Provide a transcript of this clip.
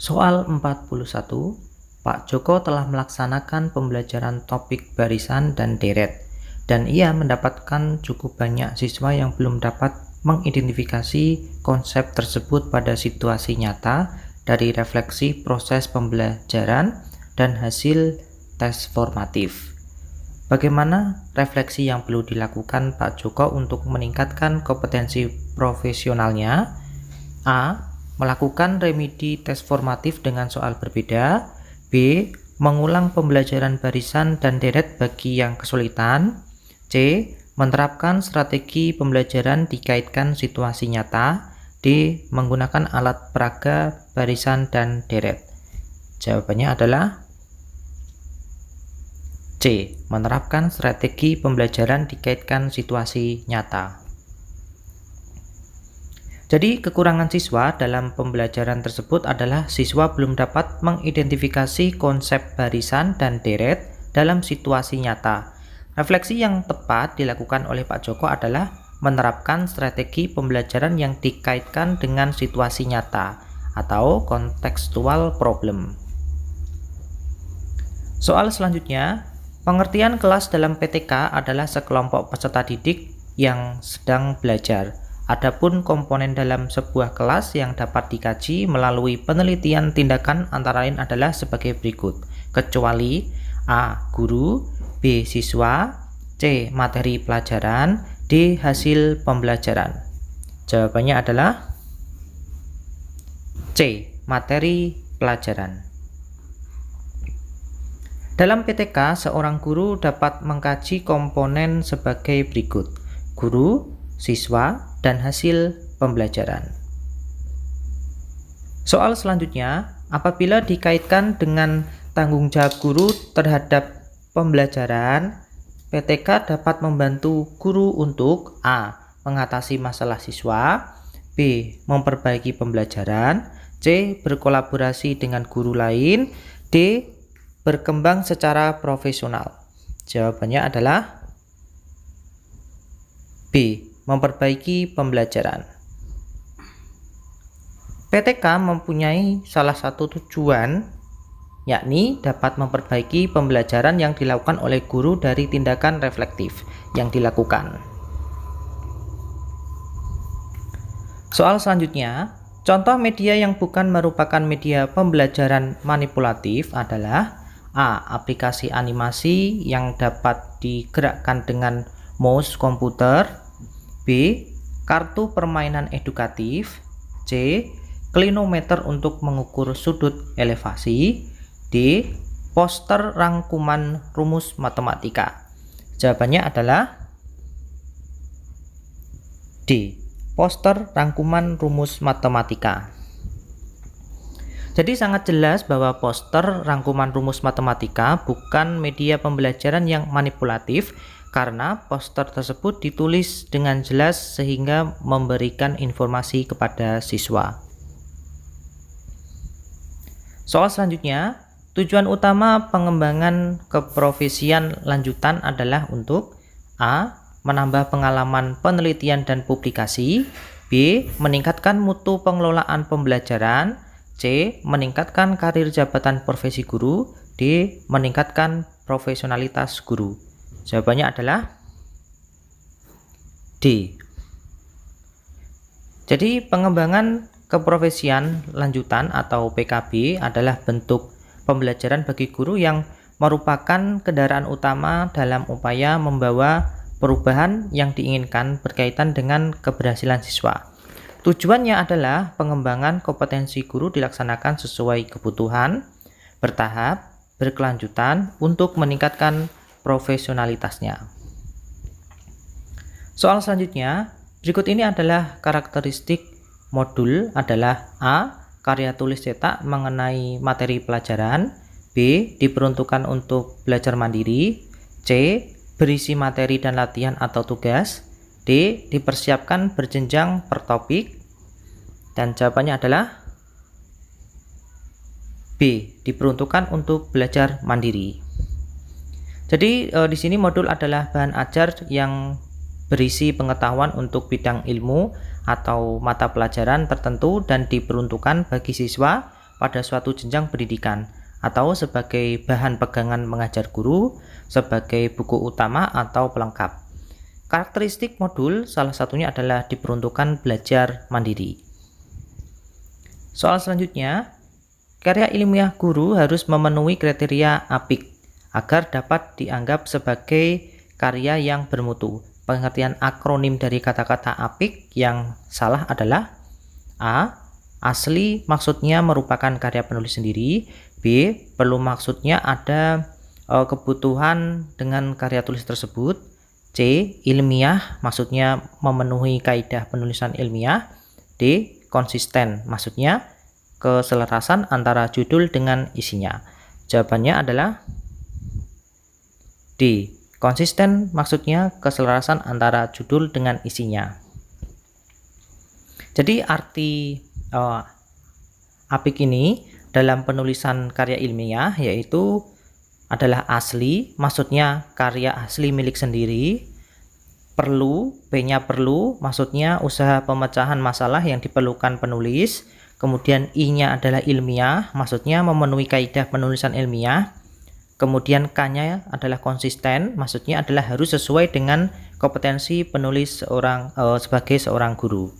Soal 41, Pak Joko telah melaksanakan pembelajaran topik barisan dan deret, dan ia mendapatkan cukup banyak siswa yang belum dapat mengidentifikasi konsep tersebut pada situasi nyata dari refleksi proses pembelajaran dan hasil tes formatif. Bagaimana refleksi yang perlu dilakukan Pak Joko untuk meningkatkan kompetensi profesionalnya? A. Melakukan remedi tes formatif dengan soal berbeda. B. Mengulang pembelajaran barisan dan deret bagi yang kesulitan. C. Menerapkan strategi pembelajaran dikaitkan situasi nyata. D. Menggunakan alat peraga barisan dan deret. Jawabannya adalah C. Menerapkan strategi pembelajaran dikaitkan situasi nyata. Jadi kekurangan siswa dalam pembelajaran tersebut adalah siswa belum dapat mengidentifikasi konsep barisan dan deret dalam situasi nyata. Refleksi yang tepat dilakukan oleh Pak Joko adalah menerapkan strategi pembelajaran yang dikaitkan dengan situasi nyata atau contextual problem. Soal selanjutnya, pengertian kelas dalam PTK adalah sekelompok peserta didik yang sedang belajar. Adapun komponen dalam sebuah kelas yang dapat dikaji melalui penelitian tindakan antara lain adalah sebagai berikut, kecuali A. Guru, B. Siswa, C. Materi pelajaran, D. Hasil pembelajaran. Jawabannya adalah C. Materi pelajaran. Dalam PTK, seorang guru dapat mengkaji komponen sebagai berikut, guru, siswa, dan hasil pembelajaran. Soal selanjutnya, apabila dikaitkan dengan tanggung jawab guru terhadap pembelajaran, PTK dapat membantu guru untuk A. Mengatasi masalah siswa, B. Memperbaiki pembelajaran, C. Berkolaborasi dengan guru lain, D. Berkembang secara profesional. Jawabannya adalah B. Memperbaiki pembelajaran. PTK mempunyai salah satu tujuan, yakni dapat memperbaiki pembelajaran yang dilakukan oleh guru dari tindakan reflektif yang dilakukan. Soal selanjutnya, contoh media yang bukan merupakan media pembelajaran manipulatif adalah A. Aplikasi animasi yang dapat digerakkan dengan mouse komputer, B. Kartu permainan edukatif, C. Klinometer untuk mengukur sudut elevasi, D. Poster rangkuman rumus matematika. Jawabannya adalah D. Poster rangkuman rumus matematika. Jadi sangat jelas bahwa poster rangkuman rumus matematika bukan media pembelajaran yang manipulatif, karena poster tersebut ditulis dengan jelas sehingga memberikan informasi kepada siswa. Soal selanjutnya, tujuan utama pengembangan keprofesian lanjutan adalah untuk A. Menambah pengalaman penelitian dan publikasi, B. Meningkatkan mutu pengelolaan pembelajaran, C. Meningkatkan karir jabatan profesi guru, D. Meningkatkan profesionalitas guru. Jawabannya adalah D. Jadi pengembangan keprofesian lanjutan atau PKB adalah bentuk pembelajaran bagi guru yang merupakan kendaraan utama dalam upaya membawa perubahan yang diinginkan berkaitan dengan keberhasilan siswa. Tujuannya adalah pengembangan kompetensi guru dilaksanakan sesuai kebutuhan, bertahap, berkelanjutan untuk meningkatkan profesionalitasnya. Soal selanjutnya, berikut ini adalah karakteristik modul adalah A. Karya tulis cetak mengenai materi pelajaran, B. Diperuntukkan untuk belajar mandiri, C. Berisi materi dan latihan atau tugas, D. Dipersiapkan berjenjang per topik, dan jawabannya adalah B. Diperuntukkan untuk belajar mandiri. Jadi di sini modul adalah bahan ajar yang berisi pengetahuan untuk bidang ilmu atau mata pelajaran tertentu dan diperuntukkan bagi siswa pada suatu jenjang pendidikan, atau sebagai bahan pegangan mengajar guru, sebagai buku utama atau pelengkap. Karakteristik modul salah satunya adalah diperuntukkan belajar mandiri. Soal selanjutnya, karya ilmiah guru harus memenuhi kriteria apik agar dapat dianggap sebagai karya yang bermutu. Pengertian akronim dari kata-kata apik yang salah adalah A. Asli maksudnya merupakan karya penulis sendiri. B. Perlu maksudnya ada kebutuhan dengan karya tulis tersebut. C. Ilmiah maksudnya memenuhi kaidah penulisan ilmiah. D. Konsisten maksudnya keselarasan antara judul dengan isinya. Jawabannya adalah D. Konsisten maksudnya keselarasan antara judul dengan isinya. Jadi arti apik ini dalam penulisan karya ilmiah yaitu adalah asli, maksudnya karya asli milik sendiri. Perlu, B-nya perlu, maksudnya usaha pemecahan masalah yang diperlukan penulis. Kemudian I-nya adalah ilmiah, maksudnya memenuhi kaidah penulisan ilmiah. Kemudian K-nya adalah konsisten, maksudnya adalah harus sesuai dengan kompetensi penulis sebagai seorang guru.